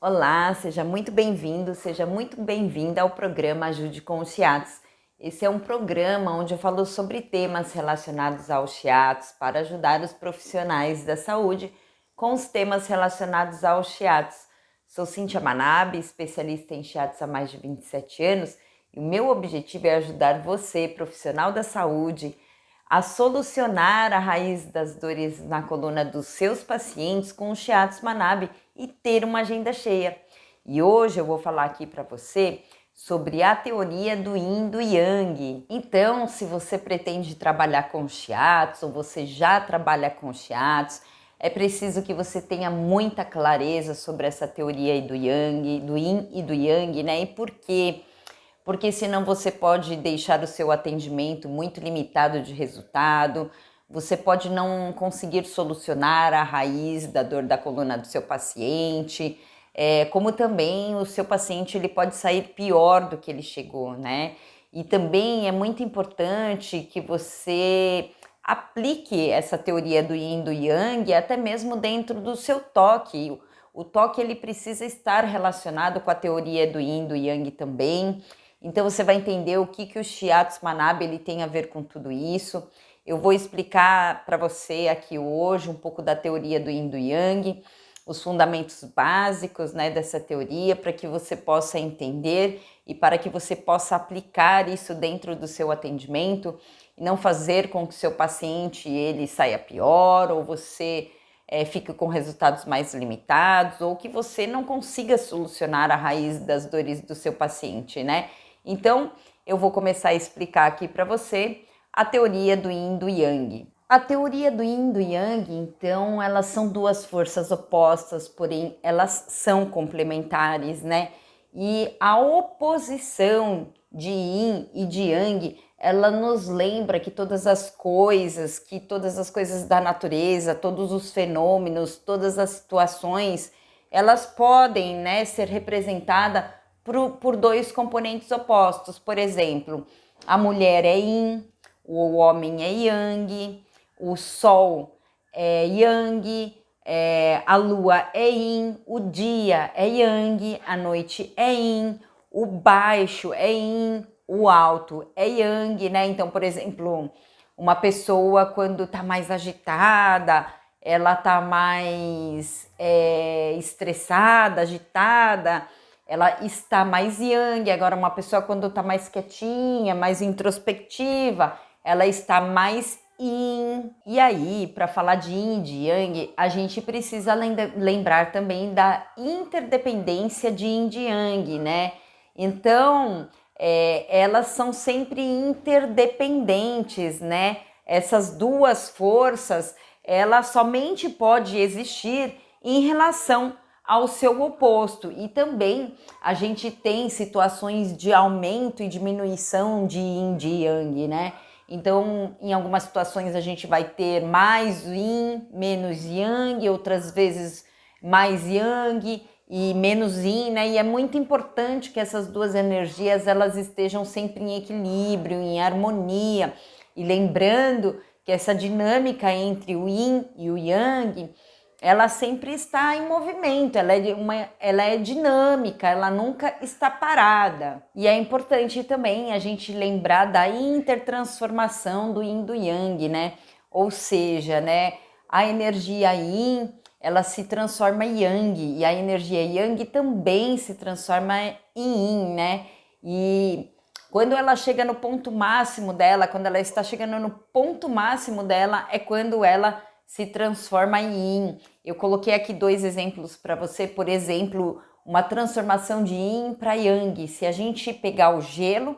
Olá, seja muito bem-vindo, seja muito bem-vinda ao programa Ajude com os Shiatsu. Esse é um programa onde eu falo sobre temas relacionados aos shiatsu para ajudar os profissionais da saúde com os temas relacionados aos shiatsu. Sou Cíntia Manabe, especialista em shiatsu há mais de 27 anos e o meu objetivo é ajudar você, profissional da saúde, a solucionar a raiz das dores na coluna dos seus pacientes com o Shiatsu Manabe e ter uma agenda cheia. E hoje eu vou falar aqui para você sobre a teoria do Yin e do Yang. Então, se você pretende trabalhar com Shiatsu, ou você já trabalha com Shiatsu, é preciso que você tenha muita clareza sobre essa teoria do Yang, do Yin e do Yang, né? E por quê? Porque senão você pode deixar o seu atendimento muito limitado de resultado, você pode não conseguir solucionar a raiz da dor da coluna do seu paciente, como também o seu paciente ele pode sair pior do que ele chegou, né? E também é muito importante que você aplique essa teoria do Yin e do Yang até mesmo dentro do seu toque. O toque ele precisa estar relacionado com a teoria do Yin e do Yang também. Então você vai entender o que o Shiatsu Manabe ele tem a ver com tudo isso. Eu vou explicar para você aqui hoje um pouco da teoria do Yin e do Yang, os fundamentos básicos, né, dessa teoria, para que você possa entender e para que você possa aplicar isso dentro do seu atendimento e não fazer com que o seu paciente ele saia pior ou você fique com resultados mais limitados ou que você não consiga solucionar a raiz das dores do seu paciente, né? Então, eu vou começar a explicar aqui para você a teoria do Yin e do Yang. A teoria do Yin e do Yang, então, elas são duas forças opostas, porém elas são complementares, né? E a oposição de Yin e de Yang, ela nos lembra que todas as coisas da natureza, todos os fenômenos, todas as situações, elas podem, né, ser representadas por dois componentes opostos. Por exemplo, a mulher é Yin, o homem é Yang, o sol é Yang, a lua é Yin, o dia é Yang, a noite é Yin, o baixo é Yin, o alto é Yang, né? Então, por exemplo, uma pessoa quando está mais agitada, ela está mais estressada, agitada, ela está mais Yang. Agora uma pessoa quando está mais quietinha, mais introspectiva, ela está mais Yin. E aí, para falar de Yin e de Yang, a gente precisa lembrar também da interdependência de Yin e de Yang, né? Então, elas são sempre interdependentes, né? Essas duas forças, ela somente pode existir em relação ao seu oposto. E também a gente tem situações de aumento e diminuição de Yin e de Yang, né? Então, em algumas situações a gente vai ter mais Yin, menos Yang, outras vezes mais Yang e menos Yin, né? E é muito importante que essas duas energias elas estejam sempre em equilíbrio, em harmonia. E lembrando que essa dinâmica entre o Yin e o Yang, ela sempre está em movimento, ela é dinâmica, ela nunca está parada. E é importante também a gente lembrar da intertransformação do Yin e do Yang, né? Ou seja, né, a energia Yin, ela se transforma em Yang, e a energia Yang também se transforma em Yin, né? E quando ela chega no ponto máximo dela, quando ela está chegando no ponto máximo dela, é quando ela se transforma em Yin. Eu coloquei aqui dois exemplos para você, por exemplo, uma transformação de Yin para Yang. Se a gente pegar o gelo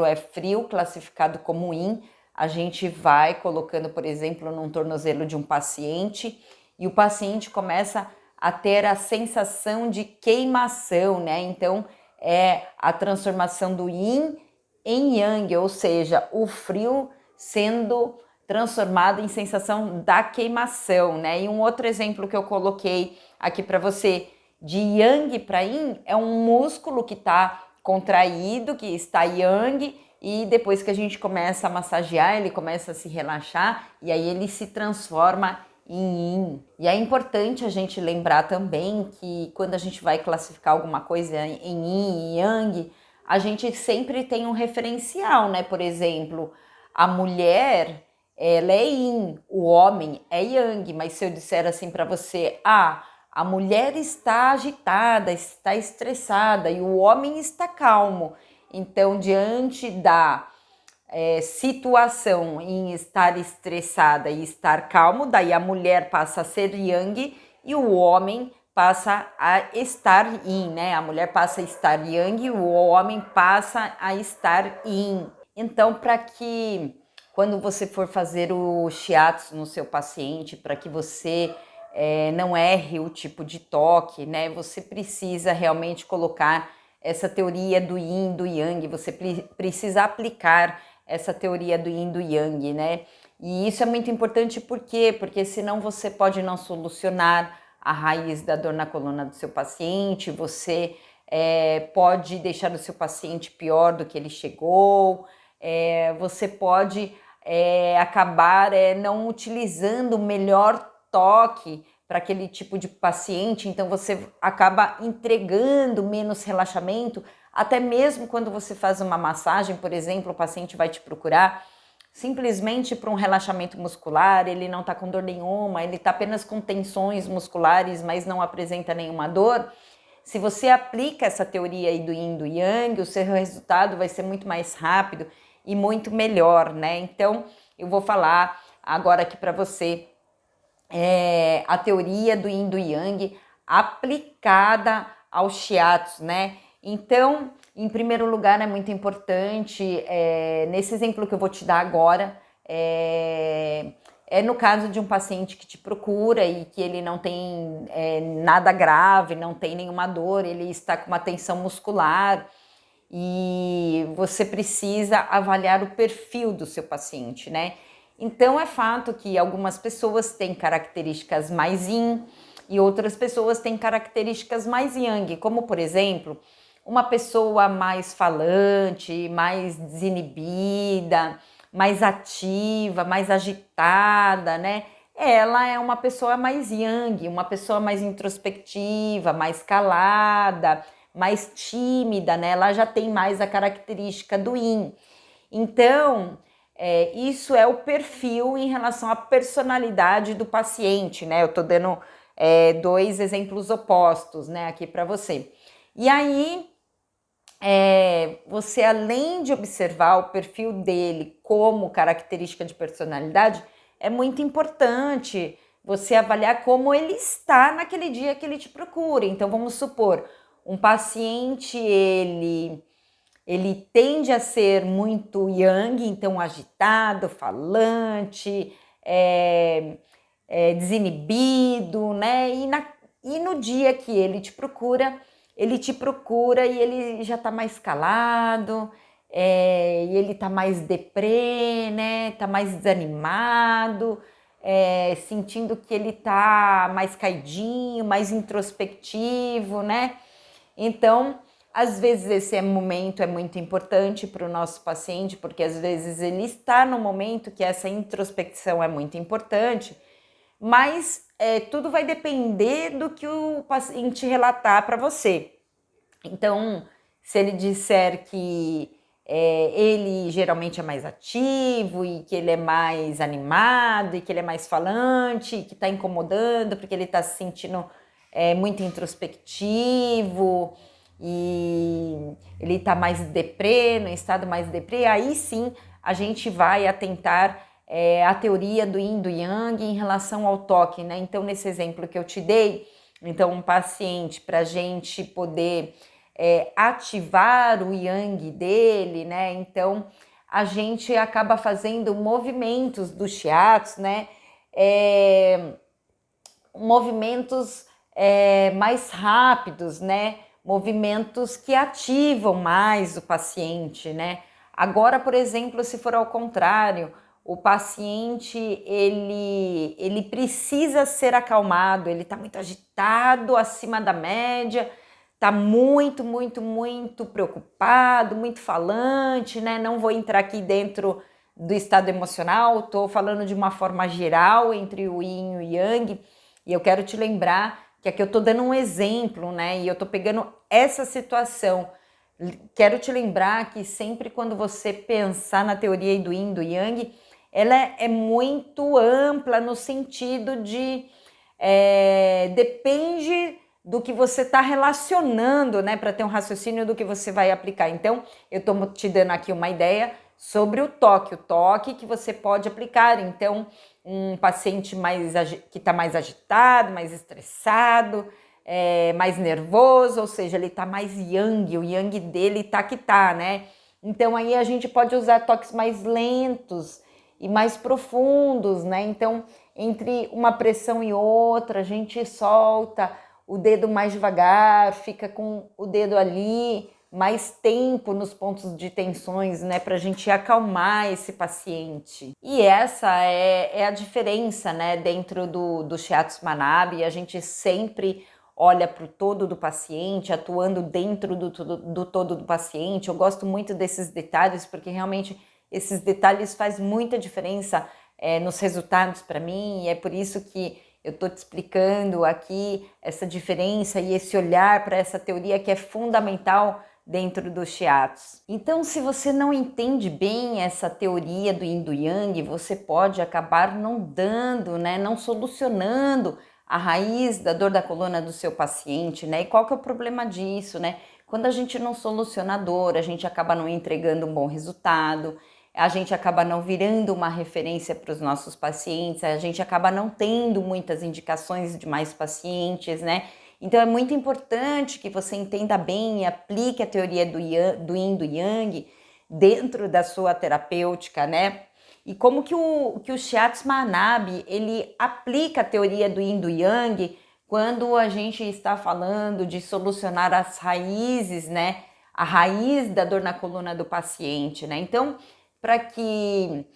é frio, classificado como Yin, a gente vai colocando, por exemplo, num tornozelo de um paciente e o paciente começa a ter a sensação de queimação, né? Então, é a transformação do Yin em Yang, ou seja, o frio sendo transformado em sensação da queimação, né? E um outro exemplo que eu coloquei aqui para você de Yang para Yin é um músculo que está contraído, que está Yang, e depois que a gente começa a massagear, ele começa a se relaxar e aí ele se transforma em yin. E é importante a gente lembrar também que quando a gente vai classificar alguma coisa em yin e yang, a gente sempre tem um referencial, né? Por exemplo, a mulher, ela é yin, o homem é yang, mas se eu disser assim para você, a mulher está agitada, está estressada e o homem está calmo. Então, diante da situação em estar estressada e estar calmo, daí a mulher passa a ser yang e o homem passa a estar yin, né? A mulher passa a estar yang e o homem passa a estar yin. Então, para que quando você for fazer o shiatsu no seu paciente, para que você não erre o tipo de toque, né? Você precisa realmente colocar essa teoria do yin, do yang, você precisa aplicar essa teoria do yin, do yang, né? E isso é muito importante por quê? Porque senão você pode não solucionar a raiz da dor na coluna do seu paciente, você pode deixar o seu paciente pior do que ele chegou, você pode acabar não utilizando o melhor toque para aquele tipo de paciente, então você acaba entregando menos relaxamento, até mesmo quando você faz uma massagem, por exemplo, o paciente vai te procurar simplesmente para um relaxamento muscular, ele não está com dor nenhuma, ele está apenas com tensões musculares, mas não apresenta nenhuma dor. Se você aplica essa teoria aí do yin, do yang, o seu resultado vai ser muito mais rápido e muito melhor, né? Então, eu vou falar agora aqui para você a teoria do yin, do yang aplicada ao shiatsu, né? Então, em primeiro lugar, é muito importante, nesse exemplo que eu vou te dar agora, no caso de um paciente que te procura e que ele não tem nada grave, não tem nenhuma dor, ele está com uma tensão muscular e você precisa avaliar o perfil do seu paciente, né? Então é fato que algumas pessoas têm características mais yin e outras pessoas têm características mais yang, como por exemplo, uma pessoa mais falante, mais desinibida, mais ativa, mais agitada, né? Ela é uma pessoa mais yang, uma pessoa mais introspectiva, mais calada, mais tímida, né? Ela já tem mais a característica do yin. Então, isso é o perfil em relação à personalidade do paciente, né? Eu tô dando dois exemplos opostos, né, aqui para você. E aí, você além de observar o perfil dele como característica de personalidade, é muito importante você avaliar como ele está naquele dia que ele te procura. Então, vamos supor, um paciente, ele tende a ser muito yang, então agitado, falante, desinibido, né? E no dia que ele te procura e ele já tá mais calado, e ele tá mais deprê, né? Tá mais desanimado, sentindo que ele tá mais caidinho, mais introspectivo, né? Então, às vezes esse momento é muito importante para o nosso paciente, porque às vezes ele está no momento que essa introspecção é muito importante, mas tudo vai depender do que o paciente relatar para você. Então, se ele disser que ele geralmente é mais ativo e que ele é mais animado e que ele é mais falante, que está incomodando porque ele está se sentindo muito introspectivo e ele está mais deprê, no estado mais deprê, aí sim a gente vai atentar a teoria do yin, do yang em relação ao toque, né? Então, nesse exemplo que eu te dei, então um paciente, para a gente poder ativar o yang dele, né? Então, a gente acaba fazendo movimentos do shiatsu, né? Movimentos mais rápidos, né? Movimentos que ativam mais o paciente, né? Agora, por exemplo, se for ao contrário, o paciente ele precisa ser acalmado, ele está muito agitado, acima da média, está muito, muito, muito preocupado, muito falante, né? Não vou entrar aqui dentro do estado emocional, estou falando de uma forma geral entre o yin e o yang, e eu quero te lembrar que aqui eu estou dando um exemplo, né? E eu estou pegando essa situação. Quero te lembrar que sempre quando você pensar na teoria do yin e do yang, ela é muito ampla no sentido de depende do que você está relacionando, né, para ter um raciocínio do que você vai aplicar. Então, eu estou te dando aqui uma ideia sobre o toque que você pode aplicar. Então, um paciente que está mais agitado, mais estressado, mais nervoso, ou seja, ele está mais yang, o yang dele tá que tá, né? Então, aí a gente pode usar toques mais lentos e mais profundos, né? Então, entre uma pressão e outra, a gente solta o dedo mais devagar, fica com o dedo ali mais tempo nos pontos de tensões, né, para a gente acalmar esse paciente. E essa é a diferença, né, dentro do Shiatsu Manabi. A gente sempre olha para o todo do paciente, atuando dentro do todo do paciente. Eu gosto muito desses detalhes, porque realmente esses detalhes fazem muita diferença nos resultados para mim, e é por isso que eu estou te explicando aqui essa diferença e esse olhar para essa teoria que é fundamental dentro do Shiatsu. Então, se você não entende bem essa teoria do Yin e do Yang, você pode acabar não dando, né, não solucionando a raiz da dor da coluna do seu paciente, né? E qual que é o problema disso, né? Quando a gente não soluciona a dor, a gente acaba não entregando um bom resultado, a gente acaba não virando uma referência para os nossos pacientes, a gente acaba não tendo muitas indicações de mais pacientes, né? Então é muito importante que você entenda bem e aplique a teoria do Yin e do Yang dentro da sua terapêutica, né? E como que o Shiatsu Manabi, ele aplica a teoria do Yin e do Yang quando a gente está falando de solucionar as raízes, né? A raiz da dor na coluna do paciente, né? Então, para que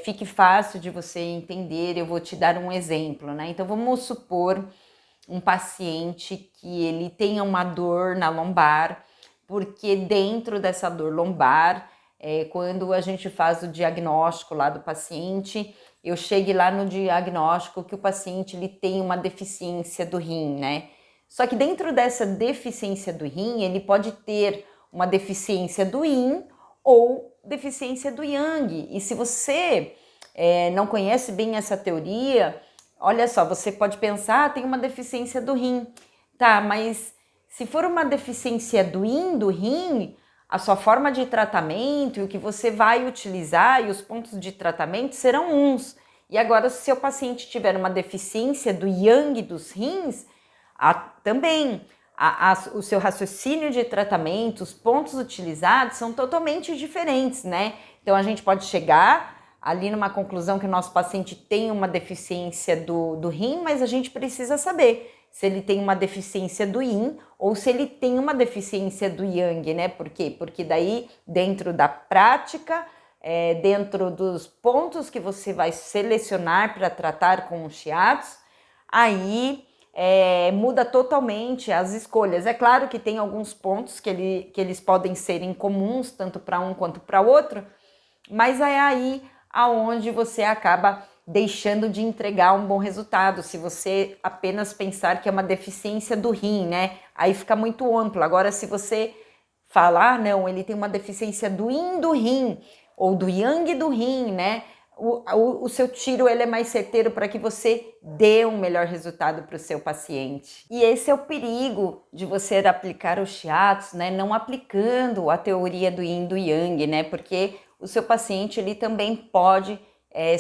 fique fácil de você entender, eu vou te dar um exemplo, né? Então, vamos supor um paciente que ele tenha uma dor na lombar, porque dentro dessa dor lombar, quando a gente faz o diagnóstico lá do paciente, eu chegue lá no diagnóstico que o paciente ele tem uma deficiência do rim, né? Só que dentro dessa deficiência do rim, ele pode ter uma deficiência do yin ou deficiência do yang. E se você não conhece bem essa teoria, olha só, você pode pensar, tem uma deficiência do rim. Tá, mas se for uma deficiência do yin do rim, a sua forma de tratamento e o que você vai utilizar e os pontos de tratamento serão uns. E agora, se seu paciente tiver uma deficiência do yang dos rins, também o seu raciocínio de tratamento, os pontos utilizados são totalmente diferentes, né? Então, a gente pode chegar ali numa conclusão que o nosso paciente tem uma deficiência do rim, mas a gente precisa saber se ele tem uma deficiência do yin ou se ele tem uma deficiência do yang, né? Por quê? Porque daí, dentro da prática, dentro dos pontos que você vai selecionar para tratar com o Shiatsu, aí muda totalmente as escolhas. É claro que tem alguns pontos que eles podem ser incomuns, tanto para um quanto para outro, mas é aí aonde você acaba deixando de entregar um bom resultado, se você apenas pensar que é uma deficiência do rim, né? Aí fica muito amplo. Agora, se você falar, não, ele tem uma deficiência do yin do rim, ou do yang do rim, né? O seu tiro ele é mais certeiro para que você dê um melhor resultado para o seu paciente. E esse é o perigo de você aplicar o Shiatsu, né? Não aplicando a teoria do yin do yang, né? Porque o seu paciente ele também pode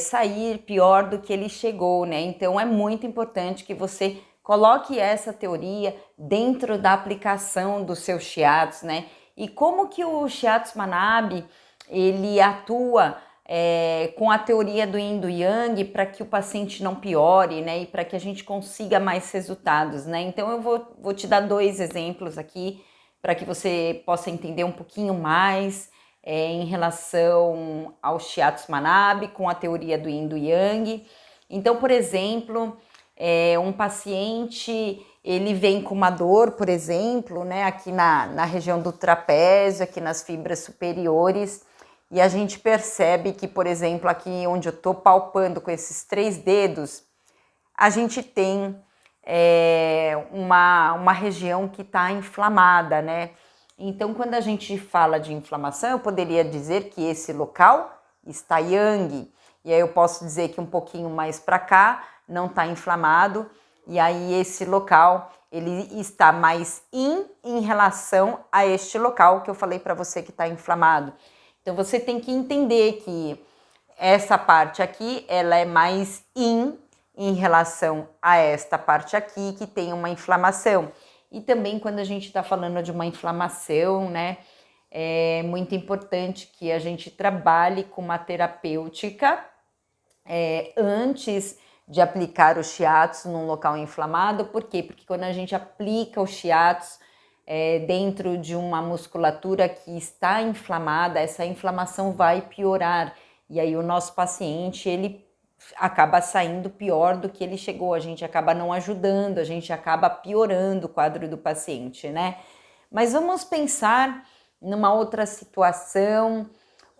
sair pior do que ele chegou, né? Então é muito importante que você coloque essa teoria dentro da aplicação do seu Shiatsu, né? E como que o Shiatsu Manabi ele atua com a teoria do Yin e do Yang para que o paciente não piore, né? E para que a gente consiga mais resultados, né? Então eu vou te dar 2 exemplos aqui para que você possa entender um pouquinho mais em relação ao Shiatsu Manabi com a teoria do Yin e do Yang. Então, por exemplo, um paciente ele vem com uma dor, por exemplo, né, aqui na região do trapézio, aqui nas fibras superiores, e a gente percebe que, por exemplo, aqui onde eu estou palpando com esses 3 dedos, a gente tem uma região que está inflamada, né? Então, quando a gente fala de inflamação, eu poderia dizer que esse local está yang, e aí eu posso dizer que um pouquinho mais para cá não está inflamado, e aí esse local ele está mais yin em relação a este local que eu falei para você que está inflamado. Então você tem que entender que essa parte aqui ela é mais yin em relação a esta parte aqui que tem uma inflamação. E também quando a gente está falando de uma inflamação, né, é muito importante que a gente trabalhe com uma terapêutica antes de aplicar o shiatsu num local inflamado. Por quê? Porque quando a gente aplica o shiatsu dentro de uma musculatura que está inflamada, essa inflamação vai piorar. E aí o nosso paciente, ele acaba saindo pior do que ele chegou. A gente acaba não ajudando, a gente acaba piorando o quadro do paciente, né? Mas vamos pensar numa outra situação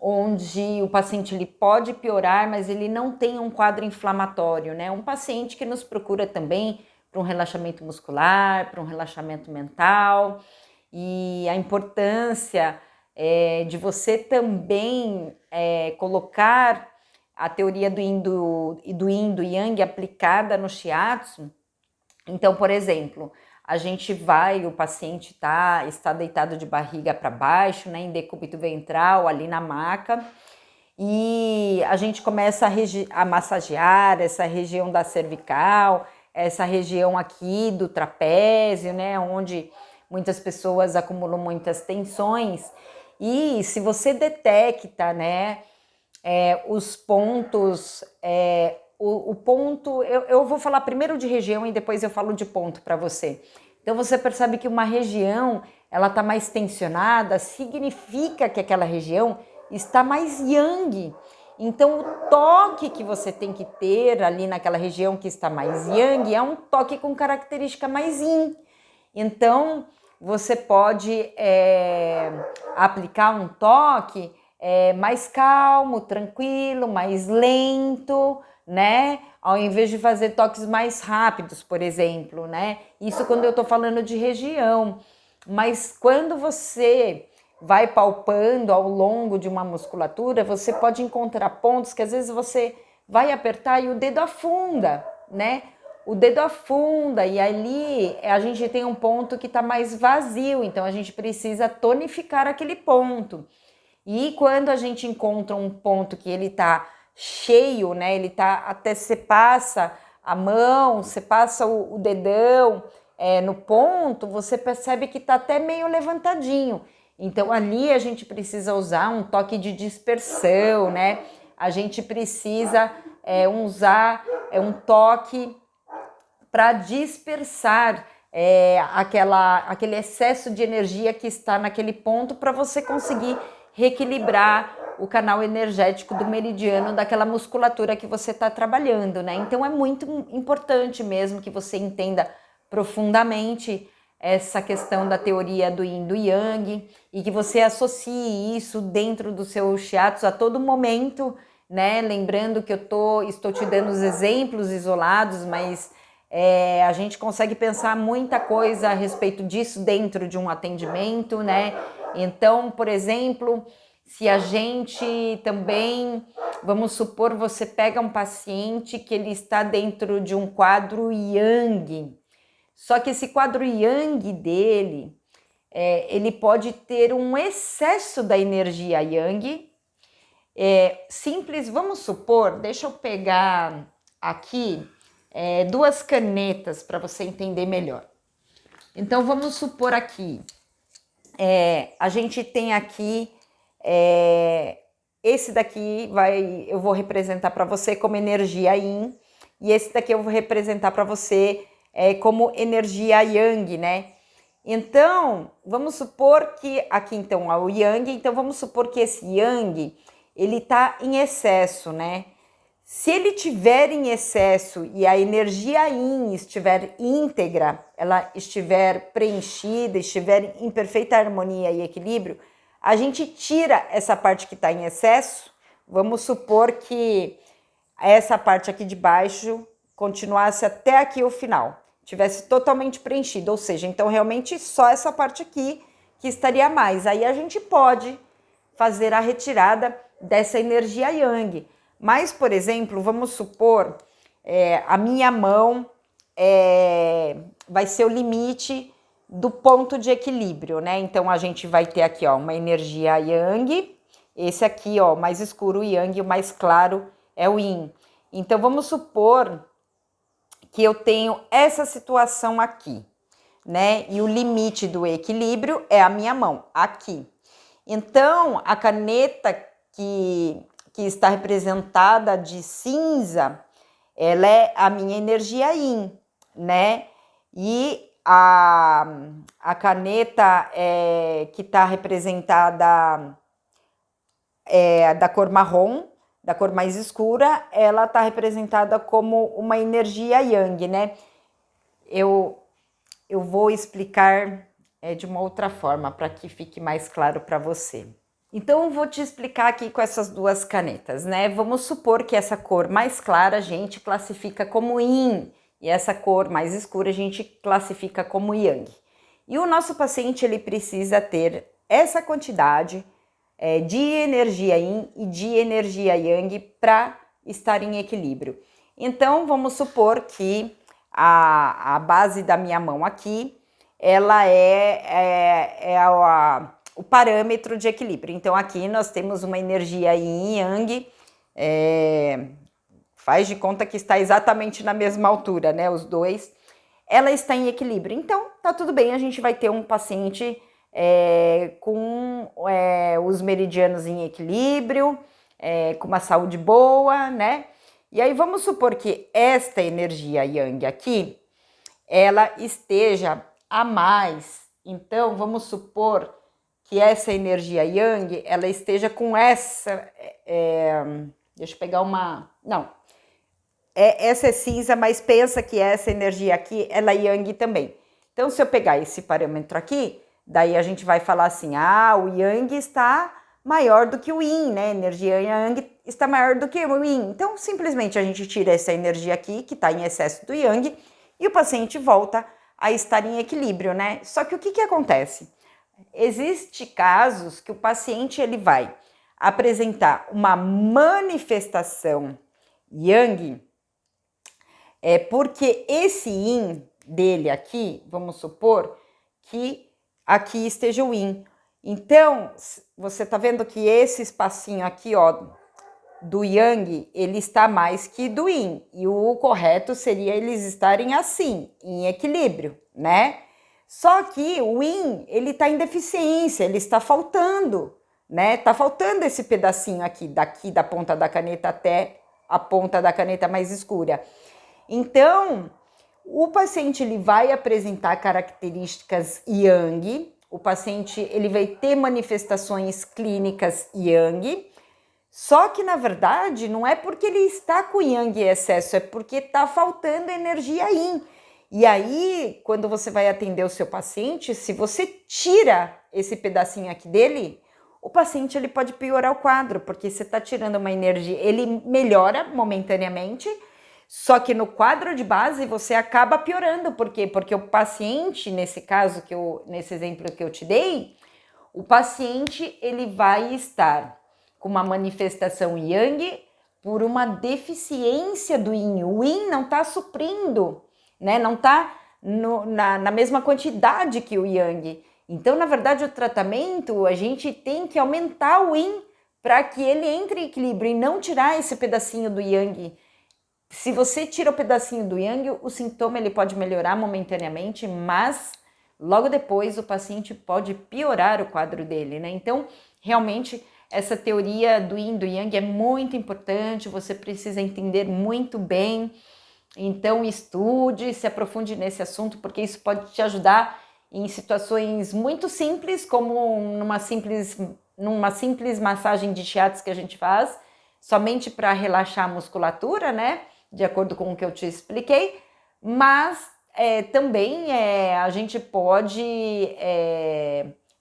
onde o paciente ele pode piorar, mas ele não tem um quadro inflamatório, né? Um paciente que nos procura também para um relaxamento muscular, para um relaxamento mental, e a importância de você também colocar a teoria do yin do yang aplicada no shiatsu. Então, por exemplo, o paciente está deitado de barriga para baixo, né, em decúbito ventral, ali na maca, e a gente começa a massagear essa região da cervical, essa região aqui do trapézio, né, onde muitas pessoas acumulam muitas tensões. E se você detecta, né, os pontos, o ponto, eu vou falar primeiro de região e depois eu falo de ponto para você. Então você percebe que uma região ela está mais tensionada, significa que aquela região está mais yang. Então o toque que você tem que ter ali naquela região que está mais yang é um toque com característica mais yin. Então você pode aplicar um toque mais calmo, tranquilo, mais lento, né? Ao invés de fazer toques mais rápidos, por exemplo, né? Isso quando eu tô falando de região. Mas quando você vai palpando ao longo de uma musculatura, você pode encontrar pontos que às vezes você vai apertar e o dedo afunda, né? O dedo afunda e ali a gente tem um ponto que está mais vazio, então a gente precisa tonificar aquele ponto. E quando a gente encontra um ponto que ele está cheio, né? Ele tá até você passa a mão, você passa o dedão no ponto, você percebe que está até meio levantadinho. Então ali a gente precisa usar um toque de dispersão, né? A gente precisa usar um toque para dispersar aquele excesso de energia que está naquele ponto para você conseguir reequilibrar o canal energético do meridiano daquela musculatura que você está trabalhando, né? Então é muito importante mesmo que você entenda profundamente essa questão da teoria do yin do yang e que você associe isso dentro do seu shiatsu a todo momento, né? Lembrando que estou te dando os exemplos isolados, mas a gente consegue pensar muita coisa a respeito disso dentro de um atendimento, né? Então, por exemplo, se a gente também, vamos supor, você pega um paciente que ele está dentro de um quadro yang, só que esse quadro yang dele, ele pode ter um excesso da energia yang, simples, vamos supor, deixa eu pegar aqui 2 canetas para você entender melhor. Então, vamos supor aqui, a gente tem aqui, esse daqui eu vou representar para você como energia yin, e esse daqui eu vou representar para você como energia yang, né? Então, vamos supor que aqui então é o yang, então vamos supor que esse yang, ele tá em excesso, né? Se ele tiver em excesso e a energia yin estiver íntegra, ela estiver preenchida, estiver em perfeita harmonia e equilíbrio, a gente tira essa parte que está em excesso. Vamos supor que essa parte aqui de baixo continuasse até aqui o final, tivesse totalmente preenchido, ou seja, então realmente só essa parte aqui que estaria a mais. Aí a gente pode fazer a retirada dessa energia yang. Mas, por exemplo, vamos supor, a minha mão vai ser o limite do ponto de equilíbrio, né? Então a gente vai ter aqui, ó, uma energia yang, esse aqui, ó, mais escuro o yang, o mais claro é o yin. Então vamos supor que eu tenho essa situação aqui, né? E o limite do equilíbrio é a minha mão, aqui. Então, a caneta que está representada de cinza, ela é a minha energia yin, né? E a caneta que está representada da cor marrom, da cor mais escura, ela está representada como uma energia yang, né? Eu vou explicar de uma outra forma para que fique mais claro para você. Então, eu vou te explicar aqui com essas duas canetas, né? Vamos supor que essa cor mais clara a gente classifica como yin e essa cor mais escura a gente classifica como yang. E o nosso paciente, ele precisa ter essa quantidade de energia yin e de energia yang para estar em equilíbrio. Então, vamos supor que a base da minha mão aqui, ela o parâmetro de equilíbrio. Então, aqui nós temos uma energia yin e yang, faz de conta que está exatamente na mesma altura, né? Os dois, ela está em equilíbrio. Então, tá tudo bem, a gente vai ter um paciente com os meridianos em equilíbrio, com uma saúde boa, né? E aí vamos supor que esta energia yang aqui, ela esteja a mais. Então, vamos supor que essa energia yang, ela esteja com essa... deixa eu pegar uma... Não. Essa é cinza, mas pensa que essa energia aqui, ela é yang também. Então, se eu pegar esse parâmetro aqui, daí a gente vai falar assim, o yang está maior do que o yin, né? A energia yang está maior do que o yin. Então, simplesmente a gente tira essa energia aqui, que está em excesso do yang, e o paciente volta a estar em equilíbrio, né? Só que o que acontece? Existem casos que o paciente ele vai apresentar uma manifestação yang, porque esse yin dele aqui, vamos supor que aqui esteja o yin. Então, você tá vendo que esse espacinho aqui, ó, do yang, ele está mais que do yin. E o correto seria eles estarem assim, em equilíbrio, né? Só que o yin, ele tá em deficiência, ele está faltando, né? Tá faltando esse pedacinho aqui, daqui da ponta da caneta até a ponta da caneta mais escura. Então, o paciente ele vai apresentar características yang, o paciente ele vai ter manifestações clínicas yang, só que na verdade não é porque ele está com yang em excesso, é porque está faltando energia yin. E aí, quando você vai atender o seu paciente, se você tira esse pedacinho aqui dele, o paciente ele pode piorar o quadro, porque você está tirando uma energia, ele melhora momentaneamente, só que no quadro de base você acaba piorando. Por quê? Porque o paciente, nesse caso, nesse exemplo que eu te dei, o paciente ele vai estar com uma manifestação yang por uma deficiência do yin. O yin não está suprindo, né? Não está na mesma quantidade que o yang. Então, na verdade, o tratamento, a gente tem que aumentar o yin para que ele entre em equilíbrio e não tirar esse pedacinho do yang. Se você tira o pedacinho do yang, o sintoma ele pode melhorar momentaneamente, mas logo depois o paciente pode piorar o quadro dele, né? Então, realmente, essa teoria do yin e do yang é muito importante, você precisa entender muito bem. Então, estude, se aprofunde nesse assunto, porque isso pode te ajudar em situações muito simples, como numa simples massagem de shiatsu que a gente faz, somente para relaxar a musculatura, né? De acordo com o que eu te expliquei, mas também a gente pode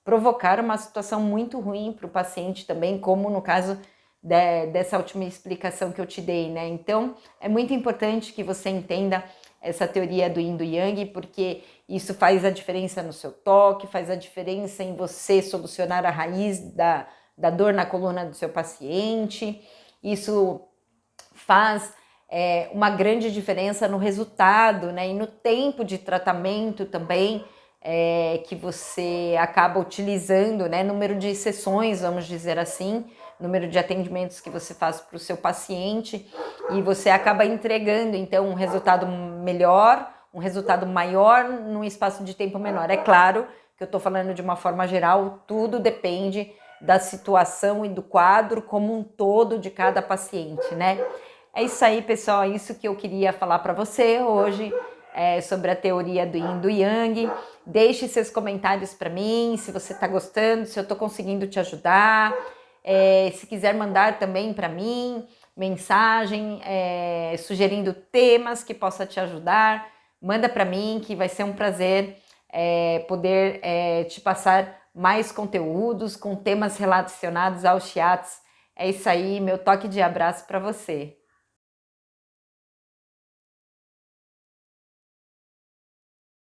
provocar uma situação muito ruim para o paciente também, como no caso dessa última explicação que eu te dei, né? Então, é muito importante que você entenda essa teoria do Yin do Yang, porque isso faz a diferença no seu toque, faz a diferença em você solucionar a raiz da dor na coluna do seu paciente. Isso faz uma grande diferença no resultado, né? E no tempo de tratamento também, que você acaba utilizando, né? Número de sessões, vamos dizer assim, número de atendimentos que você faz para o seu paciente, e você acaba entregando, então, um resultado melhor, um resultado maior num espaço de tempo menor. É claro que eu estou falando de uma forma geral, tudo depende da situação e do quadro como um todo de cada paciente, né? É isso aí, pessoal, é isso que eu queria falar para você hoje, sobre a teoria do Yin e do Yang. Deixe seus comentários para mim, se você está gostando, se eu estou conseguindo te ajudar. Se quiser mandar também para mim mensagem, sugerindo temas que possa te ajudar, manda para mim, que vai ser um prazer poder te passar mais conteúdos com temas relacionados aos shiatsu. É isso aí, meu toque de abraço para você.